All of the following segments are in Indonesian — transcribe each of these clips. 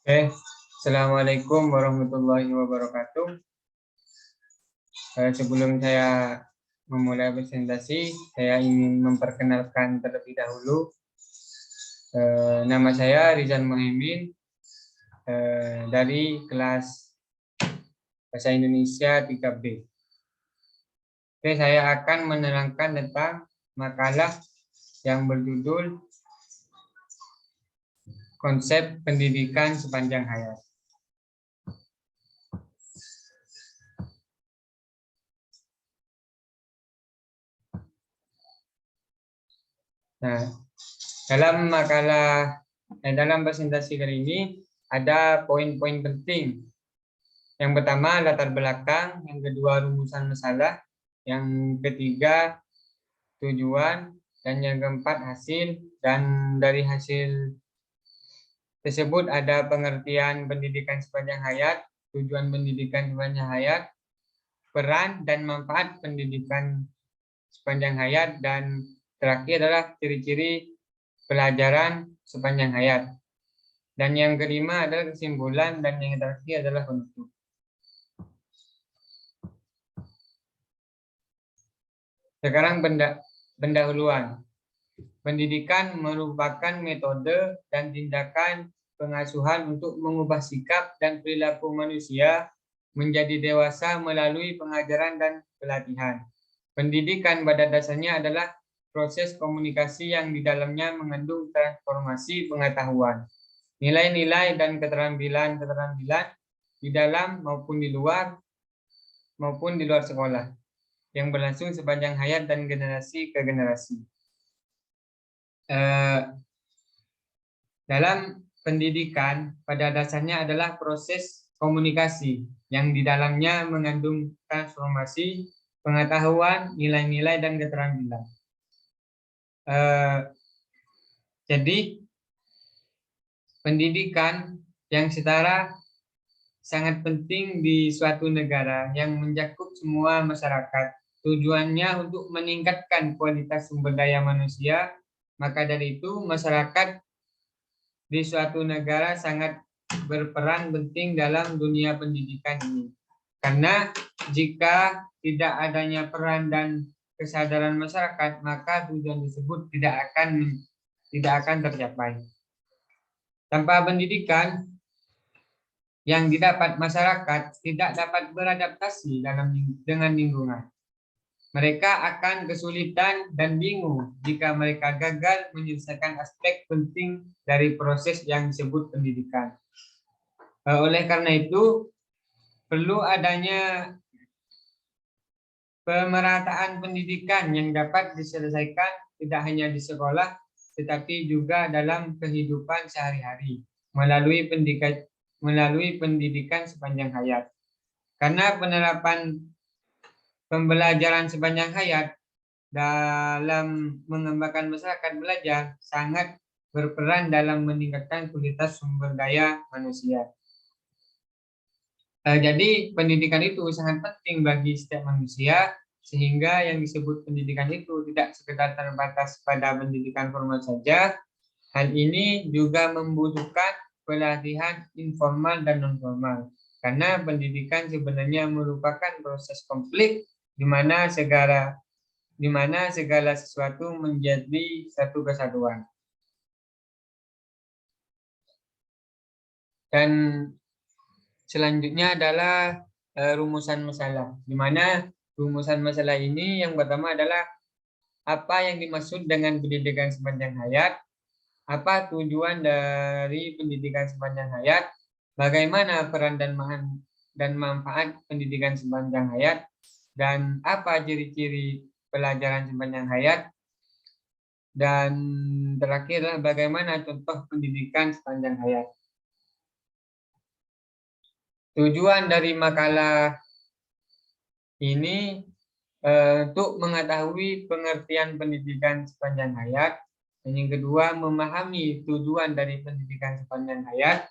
Assalamualaikum warahmatullahi wabarakatuh. Sebelum saya memulai presentasi, saya ingin memperkenalkan terlebih dahulu. Nama saya Rizan Muhaimin dari kelas Bahasa Indonesia 3B. Saya akan menerangkan tentang makalah yang berjudul Konsep Pendidikan Sepanjang Hayat. Nah, dalam presentasi kali ini ada poin-poin penting. Yang pertama latar belakang, yang kedua rumusan masalah, yang ketiga tujuan, dan yang keempat hasil. Dan dari hasil tersebut ada pengertian pendidikan sepanjang hayat, tujuan pendidikan sepanjang hayat, peran dan manfaat pendidikan sepanjang hayat, dan terakhir adalah ciri-ciri pelajaran sepanjang hayat. Dan yang kelima adalah kesimpulan, dan yang terakhir adalah penutup. Sekarang pendahuluan. Pendidikan merupakan metode dan tindakan pengasuhan untuk mengubah sikap dan perilaku manusia menjadi dewasa melalui pengajaran dan pelatihan. Pendidikan pada dasarnya adalah proses komunikasi yang di dalamnya mengandung transformasi pengetahuan, nilai-nilai dan keterampilan-keterampilan di dalam maupun di luar sekolah yang berlangsung sepanjang hayat dan generasi ke generasi. Dalam pendidikan pada dasarnya adalah proses komunikasi yang di dalamnya mengandung transformasi pengetahuan, nilai-nilai, dan keterampilan. Jadi pendidikan yang setara sangat penting di suatu negara yang mencakup semua masyarakat. Tujuannya untuk meningkatkan kualitas sumber daya manusia. Maka dari itu masyarakat di suatu negara sangat berperan penting dalam dunia pendidikan ini. Karena jika tidak adanya peran dan kesadaran masyarakat, maka tujuan tersebut tidak akan tercapai. Tanpa pendidikan yang didapat masyarakat tidak dapat beradaptasi dengan lingkungan. Mereka akan kesulitan dan bingung jika mereka gagal menyelesaikan aspek penting dari proses yang disebut pendidikan. Oleh karena itu, perlu adanya pemerataan pendidikan yang dapat diselesaikan tidak hanya di sekolah, tetapi juga dalam kehidupan sehari-hari melalui pendidikan sepanjang hayat. Karena penerapan pembelajaran sepanjang hayat dalam mengembangkan masyarakat belajar sangat berperan dalam meningkatkan kualitas sumber daya manusia. Jadi pendidikan itu sangat penting bagi setiap manusia, sehingga yang disebut pendidikan itu tidak sekedar terbatas pada pendidikan formal saja. Hal ini juga membutuhkan pelatihan informal dan non formal, karena pendidikan sebenarnya merupakan proses konflik di mana segala sesuatu menjadi satu kesatuan. Dan selanjutnya adalah rumusan masalah, di mana rumusan masalah ini yang pertama adalah apa yang dimaksud dengan pendidikan sepanjang hayat, apa tujuan dari pendidikan sepanjang hayat, bagaimana peran dan manfaat pendidikan sepanjang hayat, dan apa ciri-ciri pelajaran sepanjang hayat, dan terakhir adalah bagaimana contoh pendidikan sepanjang hayat. Tujuan dari makalah ini untuk mengetahui pengertian pendidikan sepanjang hayat, dan yang kedua memahami tujuan dari pendidikan sepanjang hayat,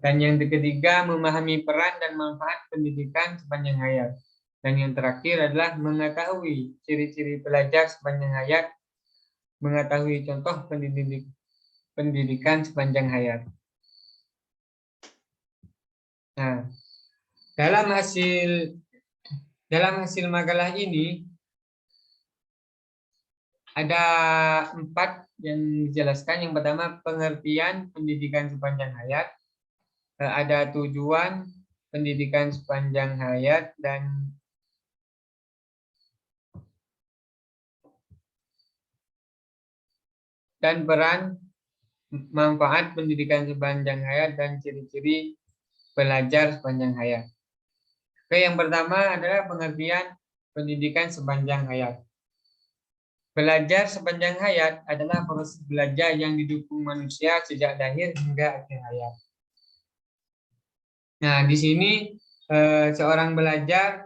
dan yang ketiga memahami peran dan manfaat pendidikan sepanjang hayat, dan yang terakhir adalah mengetahui ciri-ciri pelajar sepanjang hayat, mengetahui contoh pendidikan sepanjang hayat. Nah, dalam hasil makalah ini ada 4 yang dijelaskan. Yang pertama, pengertian pendidikan sepanjang hayat, ada tujuan pendidikan sepanjang hayat, dan peran manfaat pendidikan sepanjang hayat dan ciri-ciri belajar sepanjang hayat. Oke, yang pertama adalah pengertian pendidikan sepanjang hayat. Belajar sepanjang hayat adalah proses belajar yang didukung manusia sejak lahir hingga akhir hayat. Nah, di sini seorang belajar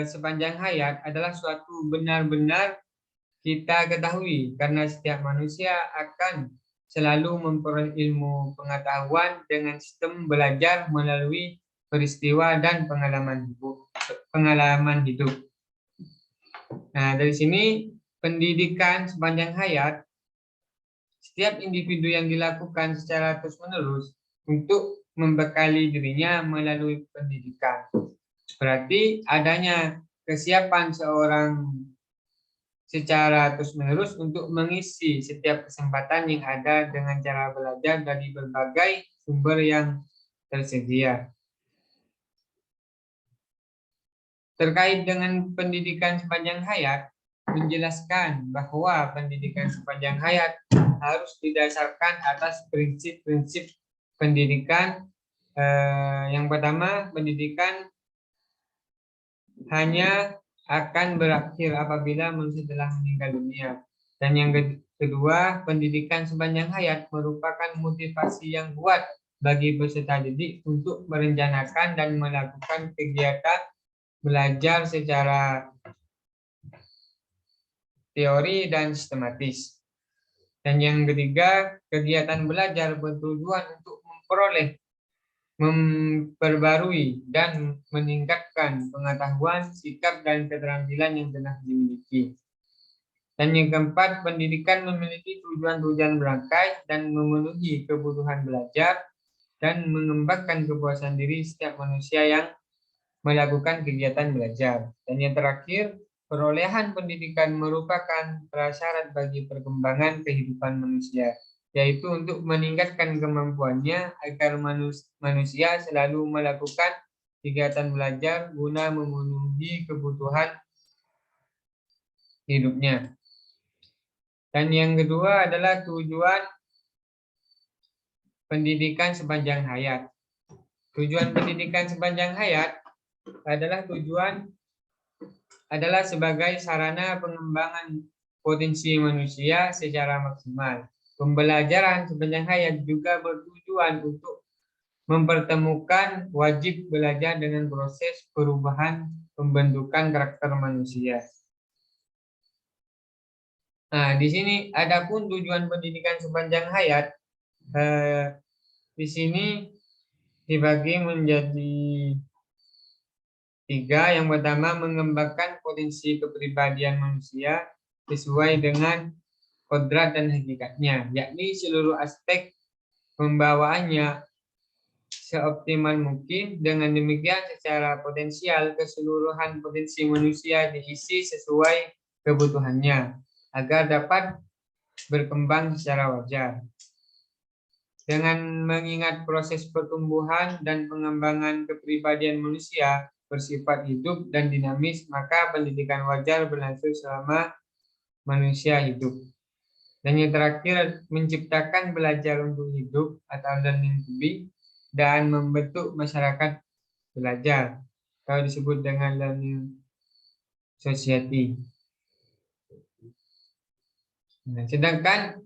sepanjang hayat adalah suatu benar-benar kita ketahui, karena setiap manusia akan selalu memperoleh ilmu pengetahuan dengan sistem belajar melalui peristiwa dan pengalaman hidup. Nah, dari sini pendidikan sepanjang hayat, setiap individu yang dilakukan secara terus-menerus untuk membekali dirinya melalui pendidikan. Berarti adanya kesiapan seorang secara terus-menerus untuk mengisi setiap kesempatan yang ada dengan cara belajar dari berbagai sumber yang tersedia. Terkait dengan pendidikan sepanjang hayat, menjelaskan bahwa pendidikan sepanjang hayat harus didasarkan atas prinsip-prinsip pendidikan. Yang pertama, pendidikan hanya akan berakhir apabila manusia telah meninggal dunia. Dan yang kedua, pendidikan sepanjang hayat merupakan motivasi yang kuat bagi peserta didik untuk merencanakan dan melakukan kegiatan belajar secara teori dan sistematis. Dan yang ketiga, kegiatan belajar bertujuan untuk memperbarui dan meningkatkan pengetahuan, sikap, dan keterampilan yang telah dimiliki. Dan yang keempat, pendidikan memiliki tujuan-tujuan berangkai dan memenuhi kebutuhan belajar dan mengembangkan kepuasan diri setiap manusia yang melakukan kegiatan belajar. Dan yang terakhir, perolehan pendidikan merupakan prasyarat bagi perkembangan kehidupan manusia, yaitu untuk meningkatkan kemampuannya agar manusia selalu melakukan kegiatan belajar guna memenuhi kebutuhan hidupnya. Dan yang kedua adalah tujuan pendidikan sepanjang hayat. Tujuan pendidikan sepanjang hayat adalah sebagai sarana pengembangan potensi manusia secara maksimal. Pembelajaran sepanjang hayat juga bertujuan untuk mempertemukan wajib belajar dengan proses perubahan pembentukan karakter manusia. Nah, di sini adapun tujuan pendidikan sepanjang hayat di sini dibagi menjadi 3. Yang pertama, mengembangkan potensi kepribadian manusia sesuai dengan kodrat dan hakikatnya, yakni seluruh aspek pembawaannya seoptimal mungkin. Dengan demikian, secara potensial keseluruhan potensi manusia diisi sesuai kebutuhannya agar dapat berkembang secara wajar. Dengan mengingat proses pertumbuhan dan pengembangan kepribadian manusia bersifat hidup dan dinamis, maka pendidikan wajar berlangsung selama manusia hidup. Dan yang terakhir, menciptakan belajar untuk hidup atau learning to be, dan membentuk masyarakat belajar atau disebut dengan learning society. Nah, sedangkan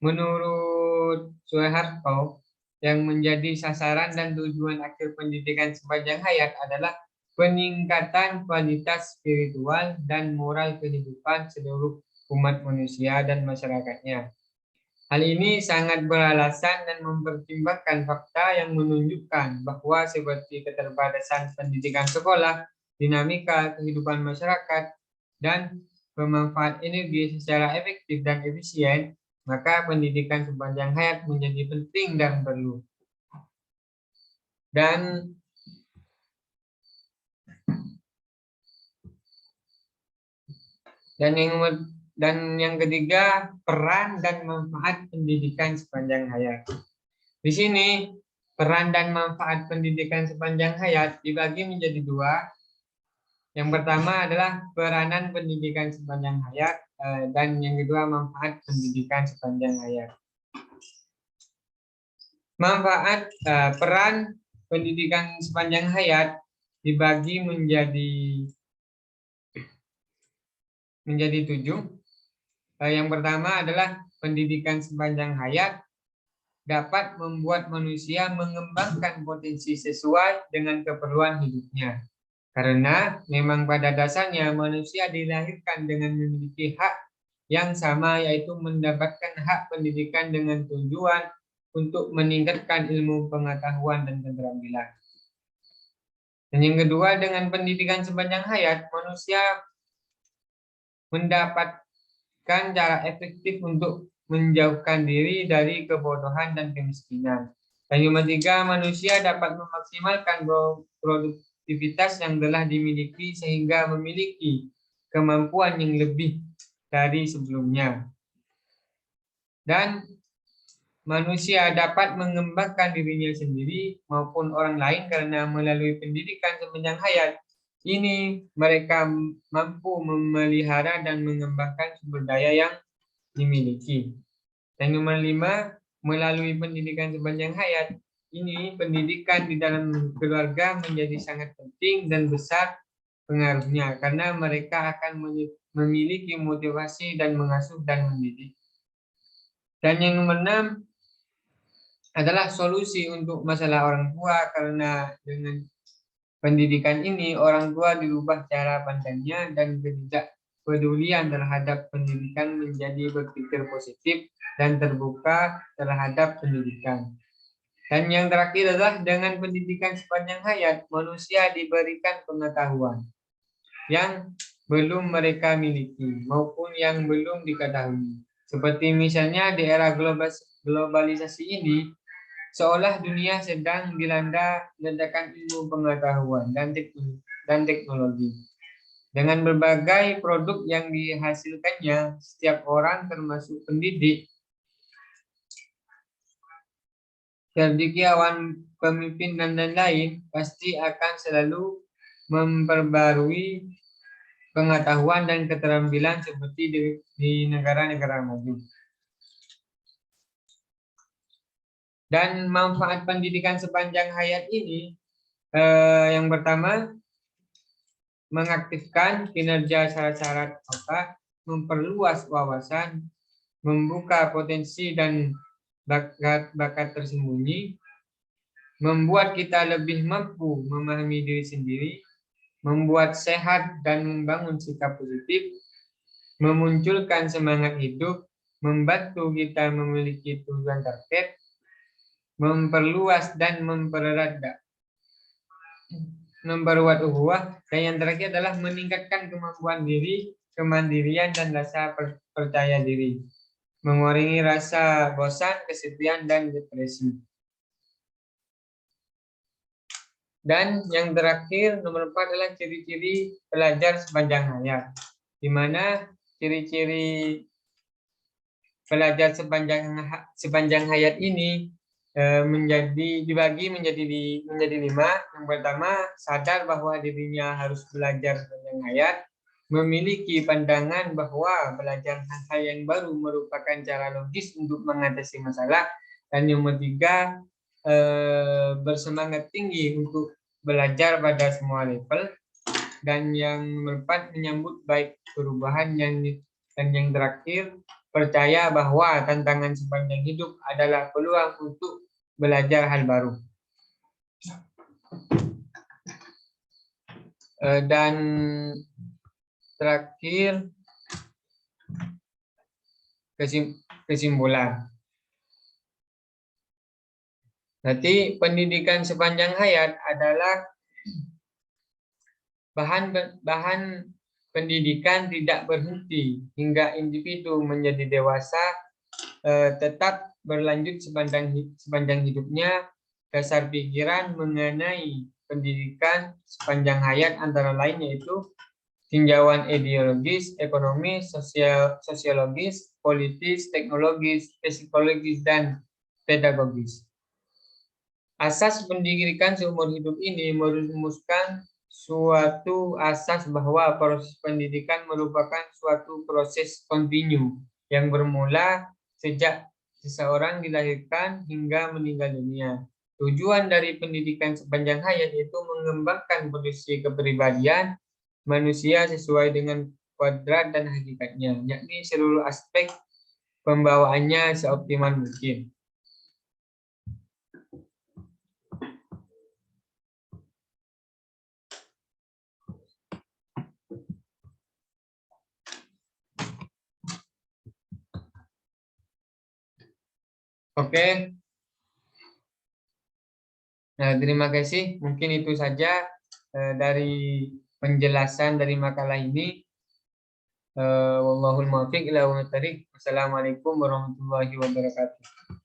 menurut Soeharto, yang menjadi sasaran dan tujuan akhir pendidikan sepanjang hayat adalah peningkatan kualitas spiritual dan moral kehidupan seluruh umat manusia dan masyarakatnya. Hal ini sangat beralasan dan mempertimbangkan fakta yang menunjukkan bahwa seperti keterbatasan pendidikan sekolah, dinamika kehidupan masyarakat, dan pemanfaat energi secara efektif dan efisien, maka pendidikan sepanjang hayat menjadi penting dan perlu. Dan yang ketiga, peran dan manfaat pendidikan sepanjang hayat. Di sini peran dan manfaat pendidikan sepanjang hayat dibagi menjadi dua. Yang pertama adalah peranan pendidikan sepanjang hayat, dan yang kedua manfaat pendidikan sepanjang hayat. Manfaat peran pendidikan sepanjang hayat dibagi menjadi 7. Yang pertama adalah pendidikan sepanjang hayat dapat membuat manusia mengembangkan potensi sesuai dengan keperluan hidupnya. Karena memang pada dasarnya manusia dilahirkan dengan memiliki hak yang sama, yaitu mendapatkan hak pendidikan dengan tujuan untuk meningkatkan ilmu pengetahuan dan keterampilan. Dan yang kedua, dengan pendidikan sepanjang hayat, manusia mendapatkan cara efektif untuk menjauhkan diri dari kebodohan dan kemiskinan. Dan yang ketiga, manusia dapat memaksimalkan produktivitas yang telah dimiliki sehingga memiliki kemampuan yang lebih dari sebelumnya. Dan manusia dapat mengembangkan dirinya sendiri maupun orang lain karena melalui pendidikan sepanjang hayat ini mereka mampu memelihara dan mengembangkan sumber daya yang dimiliki. Dan nomor 5, melalui pendidikan sepanjang hayat ini pendidikan di dalam keluarga menjadi sangat penting dan besar pengaruhnya karena mereka akan memiliki motivasi dan mengasuh dan mendidik. Dan yang nomor 6 adalah solusi untuk masalah orang tua, karena dengan pendidikan ini orang tua dirubah cara pandangnya dan ketidakpedulian terhadap pendidikan menjadi berpikir positif dan terbuka terhadap pendidikan. Dan yang terakhir adalah dengan pendidikan sepanjang hayat manusia diberikan pengetahuan yang belum mereka miliki maupun yang belum diketahui. Seperti misalnya di era globalisasi ini, seolah dunia sedang dilanda ledakan ilmu pengetahuan dan teknologi. Dengan berbagai produk yang dihasilkannya, setiap orang termasuk pendidik, cendekiawan, pemimpin, dan lain-lain pasti akan selalu memperbarui pengetahuan dan keterampilan seperti di negara-negara maju. Dan manfaat pendidikan sepanjang hayat ini, yang pertama, mengaktifkan kinerja syarat-syarat otak, memperluas wawasan, membuka potensi dan bakat tersembunyi, membuat kita lebih mampu memahami diri sendiri, membuat sehat dan membangun sikap positif, memunculkan semangat hidup, membantu kita memiliki tujuan target, memperluas dan mempererat ukhuwah, dan yang terakhir adalah meningkatkan kemampuan diri, kemandirian dan rasa percaya diri, mengurangi rasa bosan, kesepian dan depresi. Dan yang terakhir nomor 4 adalah ciri-ciri pelajar sepanjang hayat, di mana ciri-ciri pelajar sepanjang hayat ini dibagi menjadi 5. Yang pertama, sadar bahwa dirinya harus belajar sepanjang hayat, memiliki pandangan bahwa belajar hal-hal yang baru merupakan cara logis untuk mengatasi masalah, dan yang ketiga, bersemangat tinggi untuk belajar pada semua level, dan yang keempat, menyambut baik perubahan, dan yang terakhir, percaya bahwa tantangan sepanjang hidup adalah peluang untuk belajar hal baru. Dan terakhir, kesimpulan. Nanti pendidikan sepanjang hayat adalah bahan pendidikan tidak berhenti hingga individu menjadi dewasa, tetap berlanjut sepanjang hidupnya, dasar pikiran mengenai pendidikan sepanjang hayat antara lain yaitu tinjauan ideologis, ekonomis, sosiologis, politis, teknologis, psikologis, dan pedagogis. Asas pendidikan seumur hidup ini merumuskan suatu asas bahwa proses pendidikan merupakan suatu proses kontinu yang bermula sejak seseorang dilahirkan hingga meninggal dunia. Tujuan dari pendidikan sepanjang hayat yaitu mengembangkan potensi kepribadian manusia sesuai dengan kodrat dan hakikatnya, yakni seluruh aspek pembawaannya seoptimal mungkin. Oke. Nah, terima kasih. Mungkin itu saja dari penjelasan dari makalah ini. Wallahul muwaffiq ila aqwamit thoriq. Wassalamualaikum warahmatullahi wabarakatuh.